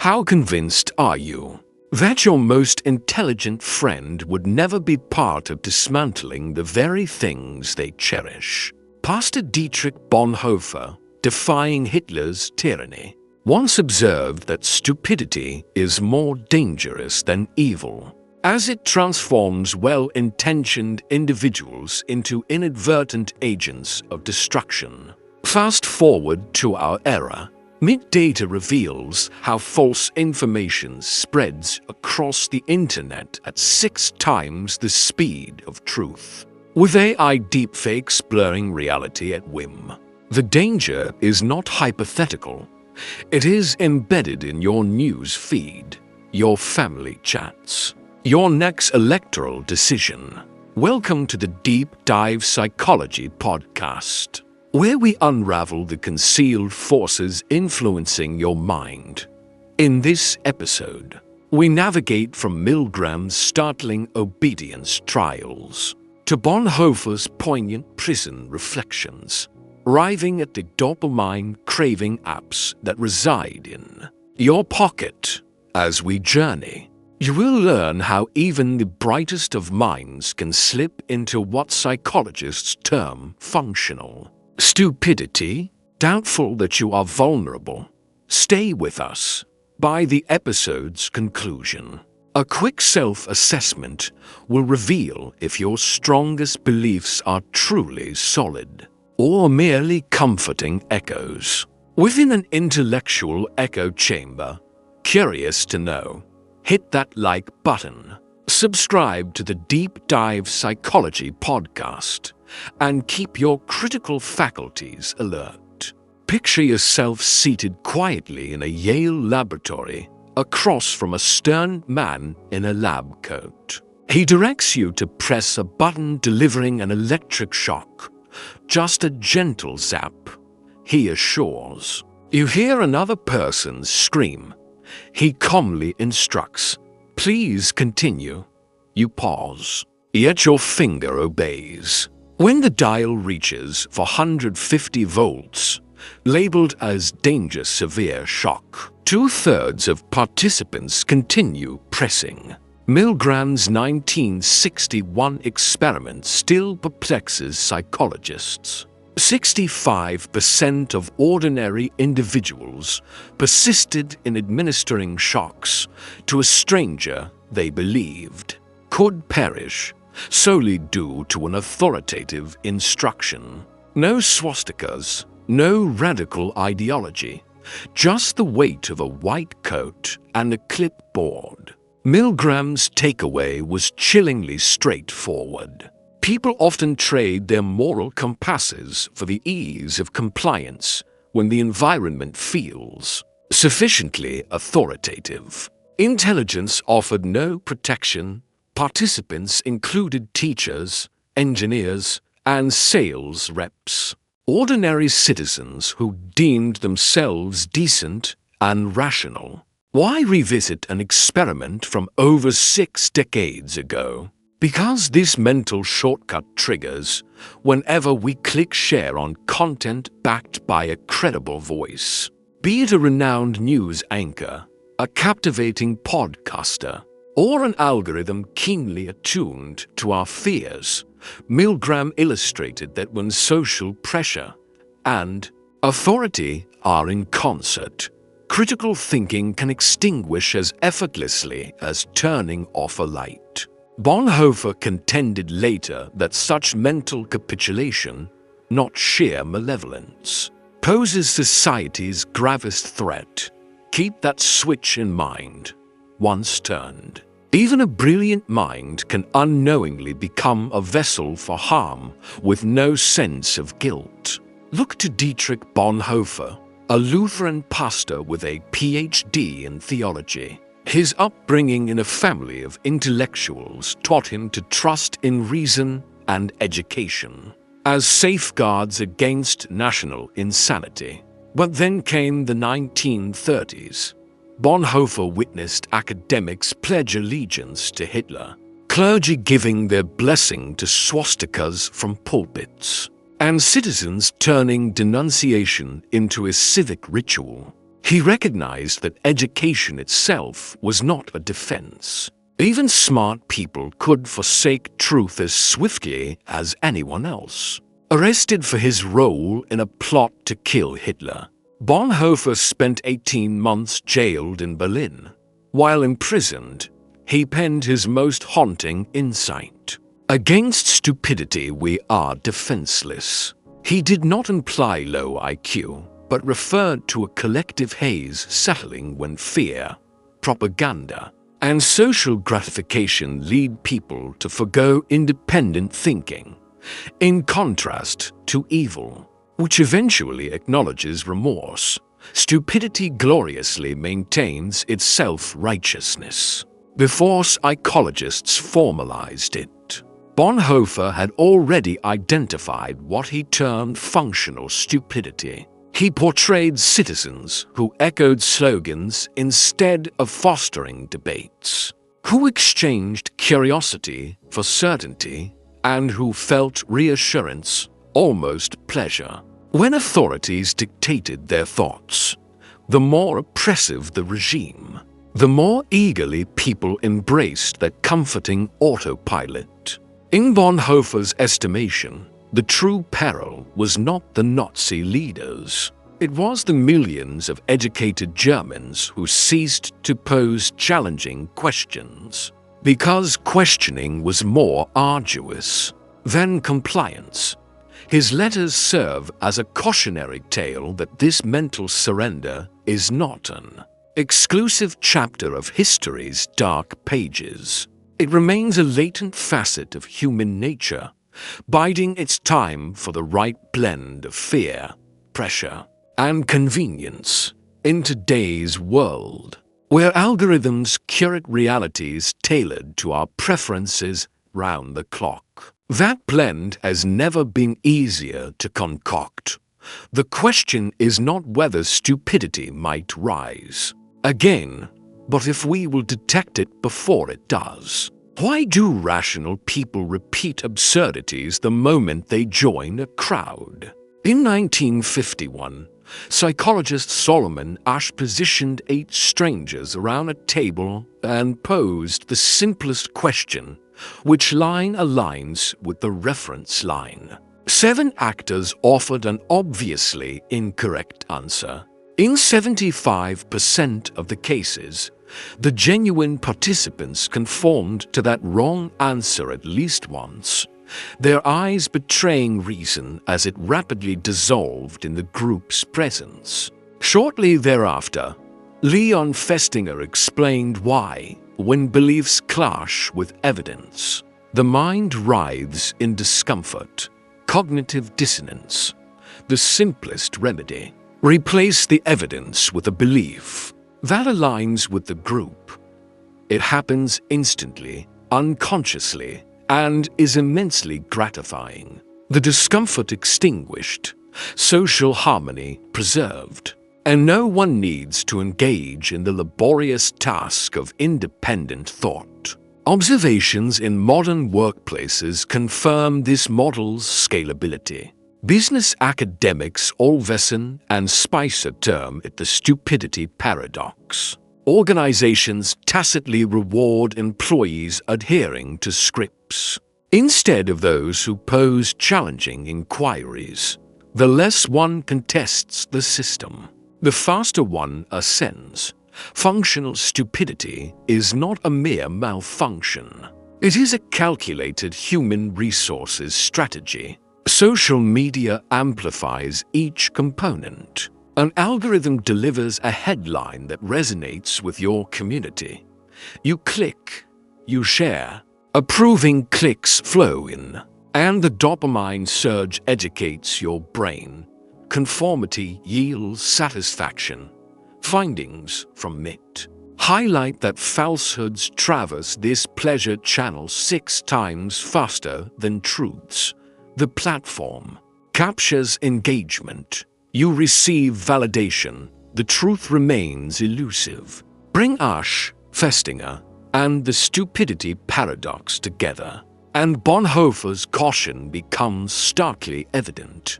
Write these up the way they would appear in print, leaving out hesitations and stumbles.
How convinced are you that your most intelligent friend would never be part of dismantling the very things they cherish? Pastor Dietrich Bonhoeffer, defying Hitler's tyranny, once observed that stupidity is more dangerous than evil, as it transforms well-intentioned individuals into inadvertent agents of destruction. Fast forward to our era. Data reveals how false information spreads across the internet at 6 times the speed of truth, with AI deepfakes blurring reality at whim. The danger is not hypothetical. It is embedded in your news feed, your family chats, your next electoral decision. Welcome to the Deep Dive Psychology podcast, where we unravel the concealed forces influencing your mind. In this episode, we navigate from Milgram's startling obedience trials to Bonhoeffer's poignant prison reflections, arriving at the dopamine-craving apps that reside in your pocket. As we journey, you will learn how even the brightest of minds can slip into what psychologists term functional stupidity. Doubtful that you are vulnerable? Stay with us. By the episode's conclusion, a quick self-assessment will reveal if your strongest beliefs are truly solid or merely comforting echoes within an intellectual echo chamber. Curious to know? Hit that like button, subscribe to the Deep Dive Psychology podcast, and keep your critical faculties alert. Picture yourself seated quietly in a Yale laboratory, across from a stern man in a lab coat. He directs you to press a button delivering an electric shock. Just a gentle zap, he assures. You hear another person scream. He calmly instructs, "Please continue." You pause, yet your finger obeys. When the dial reaches 450 volts, labeled as danger severe shock, 2/3 of participants continue pressing. Milgram's 1961 experiment still perplexes psychologists. 65% of ordinary individuals persisted in administering shocks to a stranger they believed could perish solely due to an authoritative instruction. No swastikas, no radical ideology, just the weight of a white coat and a clipboard. Milgram's takeaway was chillingly straightforward. People often trade their moral compasses for the ease of compliance when the environment feels sufficiently authoritative. Intelligence offered no protection. Participants included teachers, engineers, and sales reps, ordinary citizens who deemed themselves decent and rational. Why revisit an experiment from over 6 decades ago? Because this mental shortcut triggers whenever we click share on content backed by a credible voice. Be it a renowned news anchor, a captivating podcaster, or an algorithm keenly attuned to our fears, Milgram illustrated that when social pressure and authority are in concert, critical thinking can extinguish as effortlessly as turning off a light. Bonhoeffer contended later that such mental capitulation, not sheer malevolence, poses society's gravest threat. Keep that switch in mind. Once turned, even a brilliant mind can unknowingly become a vessel for harm with no sense of guilt. Look to Dietrich Bonhoeffer, a Lutheran pastor with a PhD in theology. His upbringing in a family of intellectuals taught him to trust in reason and education as safeguards against national insanity. But then came the 1930s. Bonhoeffer witnessed academics pledge allegiance to Hitler, clergy giving their blessing to swastikas from pulpits, and citizens turning denunciation into a civic ritual. He recognized that education itself was not a defense. Even smart people could forsake truth as swiftly as anyone else. Arrested for his role in a plot to kill Hitler, Bonhoeffer spent 18 months jailed in Berlin. While imprisoned, he penned his most haunting insight. Against stupidity we are defenseless. He did not imply low IQ, but referred to a collective haze settling when fear, propaganda, and social gratification lead people to forgo independent thinking, in contrast to evil, which eventually acknowledges remorse. Stupidity gloriously maintains its self-righteousness. Before psychologists formalized it, Bonhoeffer had already identified what he termed functional stupidity. He portrayed citizens who echoed slogans instead of fostering debates, who exchanged curiosity for certainty, and who felt reassurance, almost pleasure, when authorities dictated their thoughts. The more oppressive the regime, the more eagerly people embraced that comforting autopilot. In Bonhoeffer's estimation, the true peril was not the Nazi leaders. It was the millions of educated Germans who ceased to pose challenging questions, because questioning was more arduous than compliance. His letters serve as a cautionary tale that this mental surrender is not an exclusive chapter of history's dark pages. It remains a latent facet of human nature, biding its time for the right blend of fear, pressure, and convenience in today's world, where algorithms curate realities tailored to our preferences round the clock. That blend has never been easier to concoct. The question is not whether stupidity might rise again, but if we will detect it before it does. Why do rational people repeat absurdities the moment they join a crowd? In 1951, psychologist Solomon Asch positioned 8 strangers around a table and posed the simplest question: which line aligns with the reference line? 7 actors offered an obviously incorrect answer. In 75% of the cases, the genuine participants conformed to that wrong answer at least once, their eyes betraying reason as it rapidly dissolved in the group's presence. Shortly thereafter, Leon Festinger explained why, when beliefs clash with evidence, the mind writhes in discomfort, cognitive dissonance. The simplest remedy: replace the evidence with a belief that aligns with the group. It happens instantly, unconsciously, and is immensely gratifying. The discomfort extinguished, social harmony preserved, and no one needs to engage in the laborious task of independent thought. Observations in modern workplaces confirm this model's scalability. Business academics Olvesen and Spicer term it the stupidity paradox. Organizations tacitly reward employees adhering to scripts, instead of those who pose challenging inquiries. The less one contests the system, the faster one ascends. Functional stupidity is not a mere malfunction. It is a calculated human resources strategy. Social media amplifies each component. An algorithm delivers a headline that resonates with your community. You click, you share. Approving clicks flow in, and the dopamine surge educates your brain. Conformity yields satisfaction. Findings from MIT highlight that falsehoods traverse this pleasure channel 6 times faster than truths. The platform captures engagement. You receive validation. The truth remains elusive. Bring Asch, Festinger, and the stupidity paradox together, and Bonhoeffer's caution becomes starkly evident.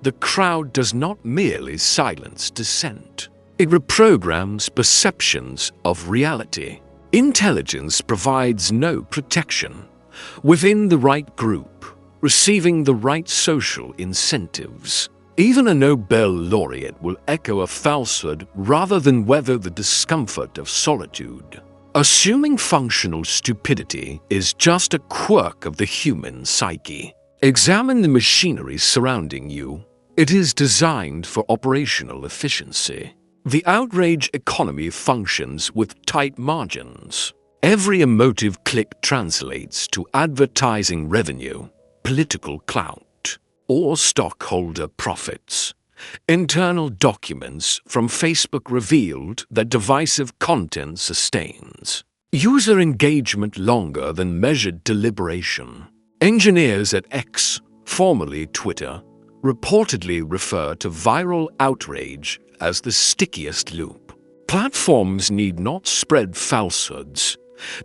The crowd does not merely silence dissent. It reprograms perceptions of reality. Intelligence provides no protection. Within the right group, receiving the right social incentives, even a Nobel laureate will echo a falsehood rather than weather the discomfort of solitude. Assuming functional stupidity is just a quirk of the human psyche. Examine the machinery surrounding you. It is designed for operational efficiency. The outrage economy functions with tight margins. Every emotive click translates to advertising revenue, political clout, or stockholder profits. Internal documents from Facebook revealed that divisive content sustains user engagement longer than measured deliberation. Engineers at X, formerly Twitter, reportedly refer to viral outrage as the stickiest loop. Platforms need not spread falsehoods.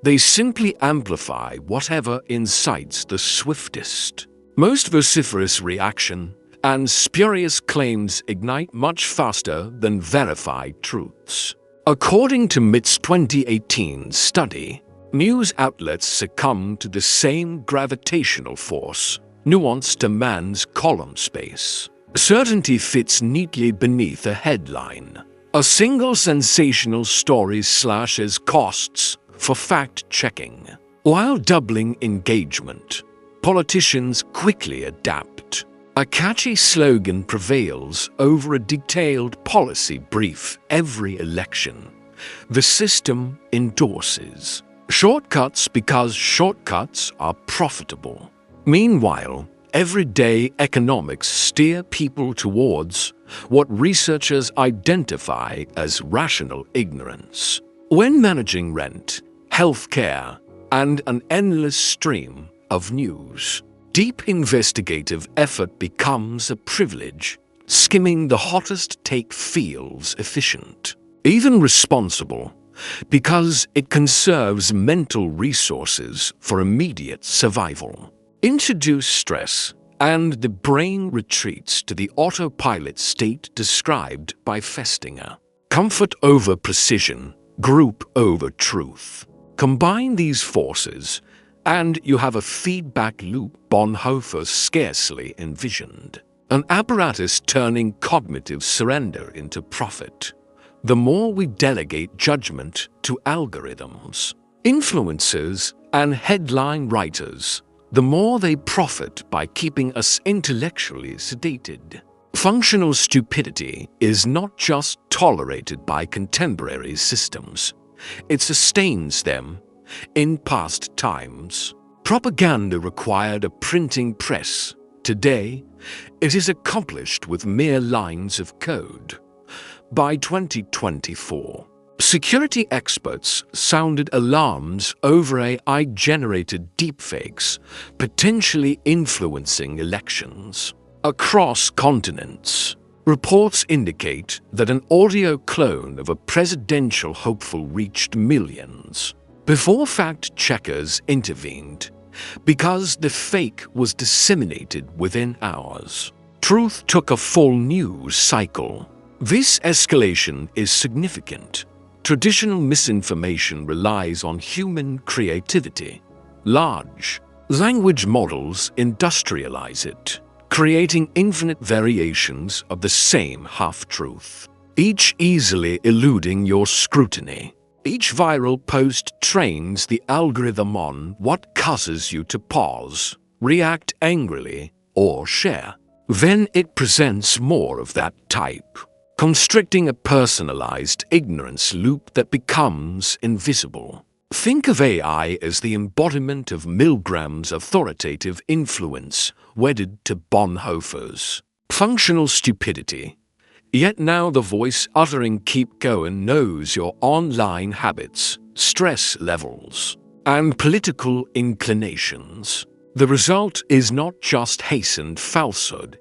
They simply amplify whatever incites the swiftest, most vociferous reaction, and spurious claims ignite much faster than verified truths. According to MIT's 2018 study, news outlets succumb to the same gravitational force. Nuance demands column space. Certainty fits neatly beneath a headline. A single sensational story slashes costs for fact-checking. While doubling engagement, politicians quickly adapt. A catchy slogan prevails over a detailed policy brief every election. The system endorses shortcuts because shortcuts are profitable. Meanwhile, everyday economics steer people towards what researchers identify as rational ignorance. When managing rent, healthcare, and an endless stream of news, deep investigative effort becomes a privilege. Skimming the hottest take feels efficient, even responsible, because it conserves mental resources for immediate survival. Introduce stress, and the brain retreats to the autopilot state described by Festinger. Comfort over precision, group over truth. Combine these forces, and you have a feedback loop Bonhoeffer scarcely envisioned. An apparatus turning cognitive surrender into profit. The more we delegate judgment to algorithms, influencers, and headline writers, the more they profit by keeping us intellectually sedated. Functional stupidity is not just tolerated by contemporary systems, it sustains them. In past times, propaganda required a printing press. Today, it is accomplished with mere lines of code. By 2024, security experts sounded alarms over AI-generated deepfakes potentially influencing elections. Across continents, reports indicate that an audio clone of a presidential hopeful reached millions before fact-checkers intervened, because the fake was disseminated within hours. Truth took a full news cycle. This escalation is significant. Traditional misinformation relies on human creativity. Large language models industrialize it, creating infinite variations of the same half-truth, each easily eluding your scrutiny. Each viral post trains the algorithm on what causes you to pause, react angrily, or share. Then it presents more of that type, constricting a personalized ignorance loop that becomes invisible. Think of AI as the embodiment of Milgram's authoritative influence wedded to Bonhoeffer's functional stupidity. Yet now the voice uttering "keep going" knows your online habits, stress levels, and political inclinations. The result is not just hastened falsehood,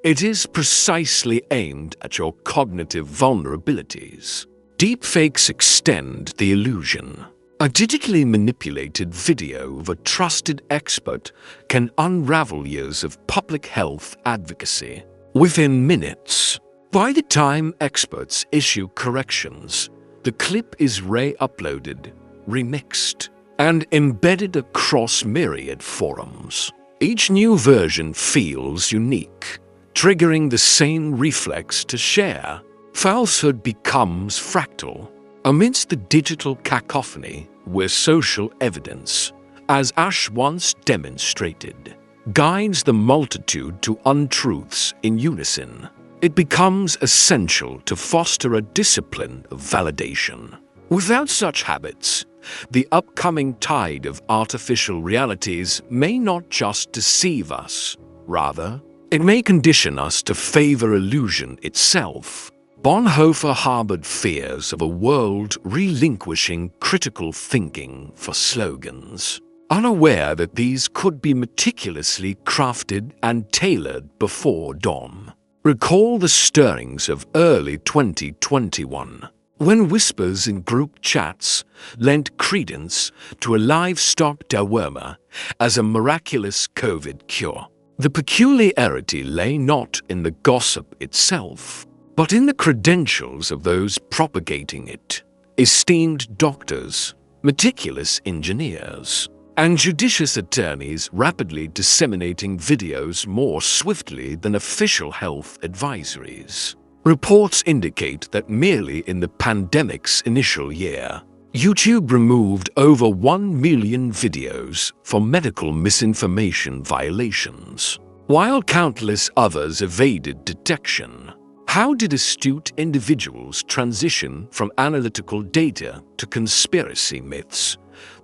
it is precisely aimed at your cognitive vulnerabilities. Deepfakes extend the illusion. A digitally manipulated video of a trusted expert can unravel years of public health advocacy. Within minutes, By the time experts issue corrections, the clip is re-uploaded, remixed, and embedded across myriad forums. Each new version feels unique, triggering the same reflex to share. Falsehood becomes fractal. Amidst the digital cacophony, where social evidence, as Ash once demonstrated, guides the multitude to untruths in unison, it becomes essential to foster a discipline of validation. Without such habits, the upcoming tide of artificial realities may not just deceive us, rather, it may condition us to favor illusion itself. Bonhoeffer harbored fears of a world relinquishing critical thinking for slogans, unaware that these could be meticulously crafted and tailored before dawn. Recall the stirrings of early 2021, when whispers in group chats lent credence to a livestock dewormer as a miraculous COVID cure. The peculiarity lay not in the gossip itself, but in the credentials of those propagating it: esteemed doctors, meticulous engineers, and judicious attorneys rapidly disseminating videos more swiftly than official health advisories. Reports indicate that merely in the pandemic's initial year, YouTube removed over 1 million videos for medical misinformation violations, while countless others evaded detection. How did astute individuals transition from analytical data to conspiracy myths?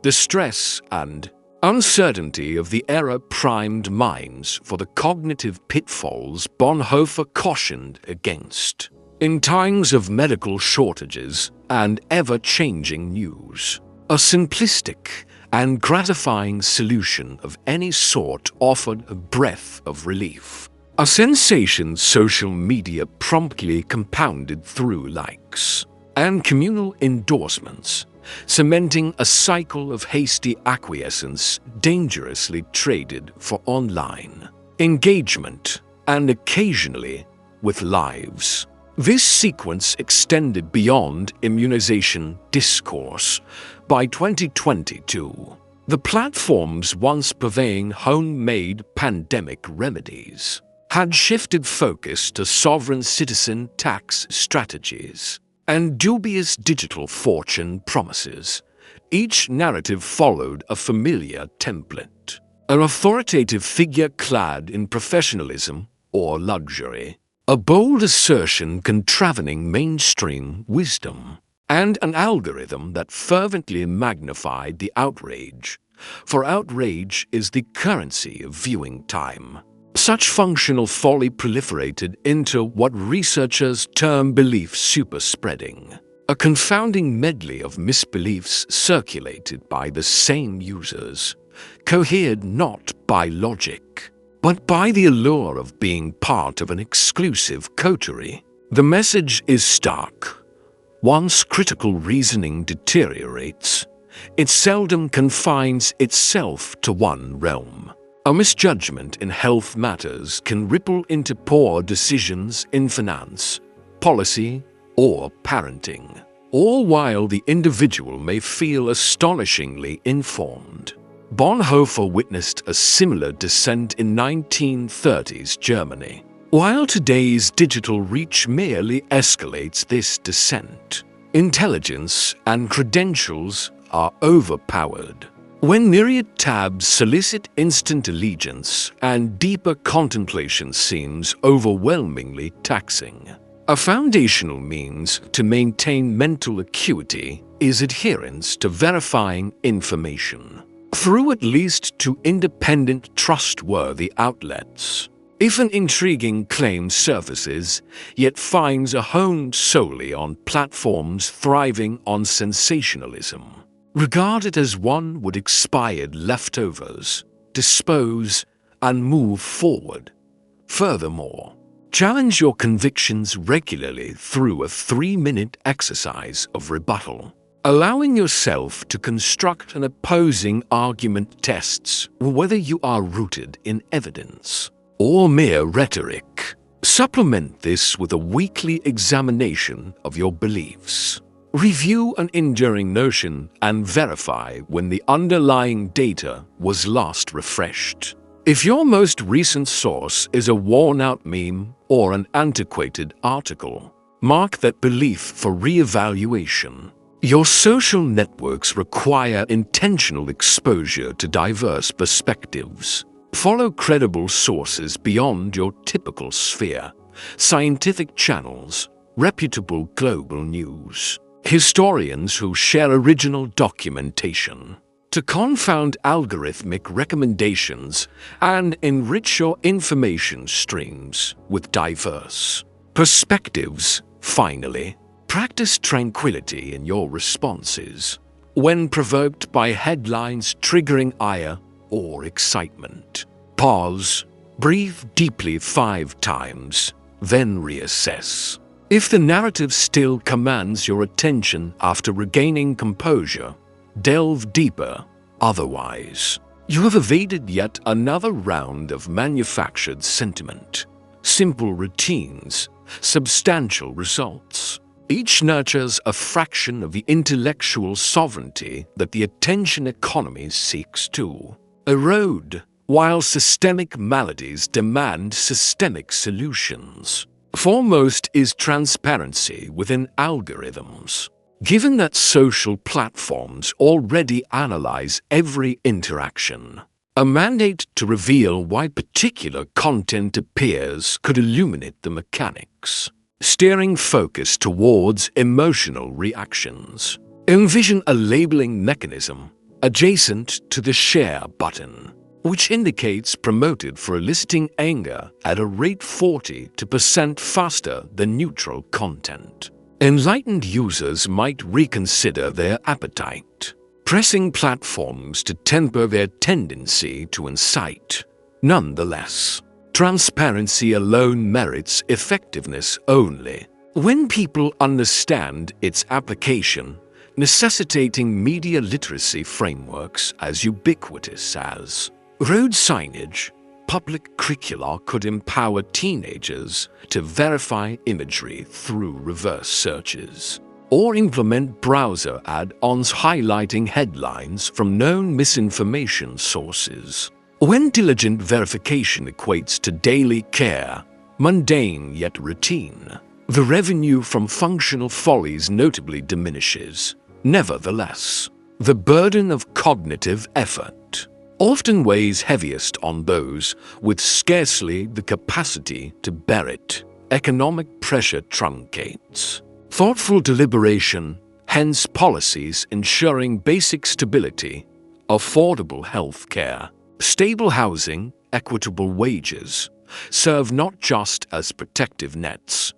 The stress and uncertainty of the era primed minds for the cognitive pitfalls Bonhoeffer cautioned against. In times of medical shortages and ever-changing news, a simplistic and gratifying solution of any sort offered a breath of relief. A sensation social media promptly compounded through likes and communal endorsements, cementing a cycle of hasty acquiescence dangerously traded for online engagement and occasionally with lives. This sequence extended beyond immunization discourse. By 2022, the platforms once purveying homemade pandemic remedies had shifted focus to sovereign citizen tax strategies and dubious digital fortune promises. Each narrative followed a familiar template: an authoritative figure clad in professionalism or luxury, a bold assertion contravening mainstream wisdom, and an algorithm that fervently magnified the outrage, for outrage is the currency of viewing time. Such functional folly proliferated into what researchers term belief superspreading, a confounding medley of misbeliefs circulated by the same users, cohered not by logic, but by the allure of being part of an exclusive coterie. The message is stark. Once critical reasoning deteriorates, it seldom confines itself to one realm. A misjudgment in health matters can ripple into poor decisions in finance, policy, or parenting, all while the individual may feel astonishingly informed. Bonhoeffer witnessed a similar descent in 1930s Germany, while today's digital reach merely escalates this descent. Intelligence and credentials are overpowered. When myriad tabs solicit instant allegiance and deeper contemplation seems overwhelmingly taxing, a foundational means to maintain mental acuity is adherence to verifying information, through at least two independent, trustworthy outlets. If an intriguing claim surfaces, yet finds a home solely on platforms thriving on sensationalism, regard it as one would expired leftovers, dispose, and move forward. Furthermore, challenge your convictions regularly through a 3-minute exercise of rebuttal. Allowing yourself to construct an opposing argument tests whether you are rooted in evidence or mere rhetoric. Supplement this with a weekly examination of your beliefs. Review an enduring notion and verify when the underlying data was last refreshed. If your most recent source is a worn-out meme or an antiquated article, mark that belief for re-evaluation. Your social networks require intentional exposure to diverse perspectives. Follow credible sources beyond your typical sphere, scientific channels, reputable global news, historians who share original documentation, to confound algorithmic recommendations and enrich your information streams with diverse perspectives. Finally, practice tranquility in your responses when provoked by headlines triggering ire or excitement. Pause, breathe deeply 5 times, then reassess. If the narrative still commands your attention after regaining composure, delve deeper. Otherwise, you have evaded yet another round of manufactured sentiment. Simple routines, substantial results. Each nurtures a fraction of the intellectual sovereignty that the attention economy seeks to erode, while systemic maladies demand systemic solutions. Foremost is transparency within algorithms. Given that social platforms already analyze every interaction, a mandate to reveal why particular content appears could illuminate the mechanics, steering focus towards emotional reactions. Envision a labeling mechanism adjacent to the share button, which indicates promoted for eliciting anger at a rate 40% faster than neutral content. Enlightened users might reconsider their appetite, pressing platforms to temper their tendency to incite. Nonetheless, transparency alone merits effectiveness only when people understand its application, necessitating media literacy frameworks as ubiquitous as road signage. Public curricula could empower teenagers to verify imagery through reverse searches, or implement browser add-ons highlighting headlines from known misinformation sources. When diligent verification equates to daily care, mundane yet routine, the revenue from functional follies notably diminishes. Nevertheless, the burden of cognitive effort often weighs heaviest on those with scarcely the capacity to bear it. Economic pressure truncates thoughtful deliberation, hence policies ensuring basic stability, affordable health care, stable housing, equitable wages, serve not just as protective nets,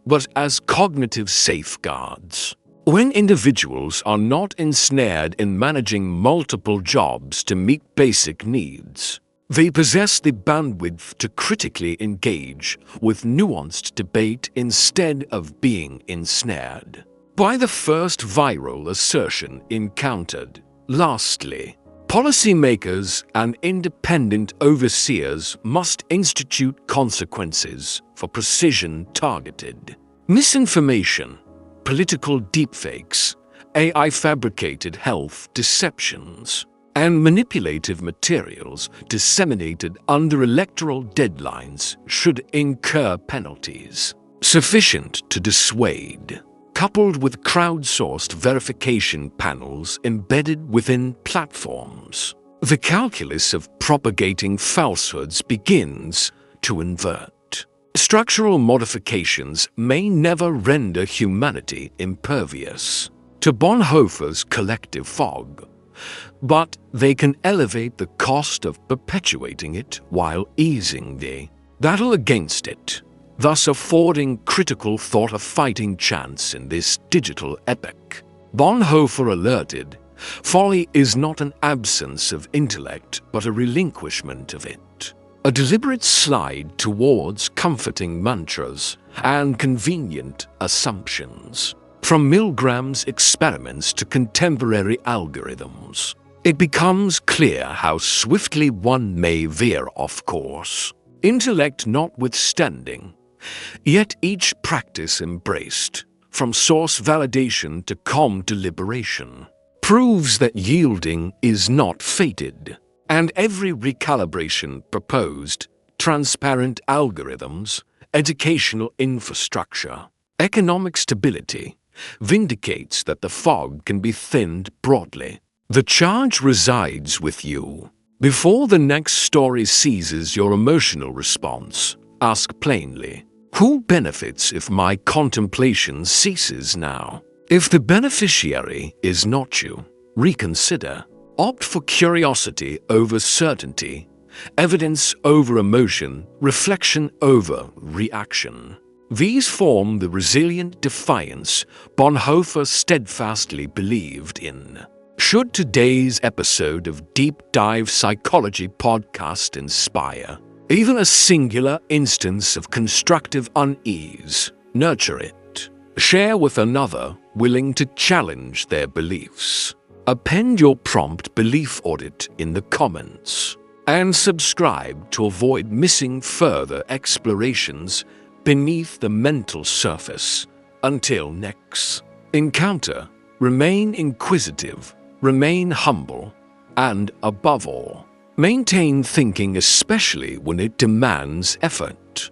but as cognitive safeguards. When individuals are not ensnared in managing multiple jobs to meet basic needs, they possess the bandwidth to critically engage with nuanced debate instead of being ensnared by the first viral assertion encountered. Lastly, policymakers and independent overseers must institute consequences for precision-targeted misinformation, political deepfakes, AI-fabricated health deceptions, and manipulative materials disseminated under electoral deadlines should incur penalties sufficient to dissuade, coupled with crowdsourced verification panels embedded within platforms. The calculus of propagating falsehoods begins to invert. Structural modifications may never render humanity impervious to Bonhoeffer's collective fog, but they can elevate the cost of perpetuating it while easing the battle against it, thus affording critical thought a fighting chance in this digital epoch. Bonhoeffer alerted, folly is not an absence of intellect but a relinquishment of it, a deliberate slide towards comforting mantras and convenient assumptions. From Milgram's experiments to contemporary algorithms, it becomes clear how swiftly one may veer off course. Intellect notwithstanding, Yet each practice embraced, from source validation to calm deliberation, proves that yielding is not fated, and every recalibration proposed, transparent algorithms, educational infrastructure, economic stability, vindicates that the fog can be thinned broadly. The charge resides with you. Before the next story seizes your emotional response, ask plainly, who benefits if my contemplation ceases now? If the beneficiary is not you, reconsider. Opt for curiosity over certainty, evidence over emotion, reflection over reaction. These form the resilient defiance Bonhoeffer steadfastly believed in. Should today's episode of Deep Dive Psychology podcast inspire even a singular instance of constructive unease, nurture it. Share with another willing to challenge their beliefs. Append your prompt belief audit in the comments. And subscribe to avoid missing further explorations beneath the mental surface. Until next encounter, remain inquisitive, remain humble, and above all, maintain thinking, especially when it demands effort.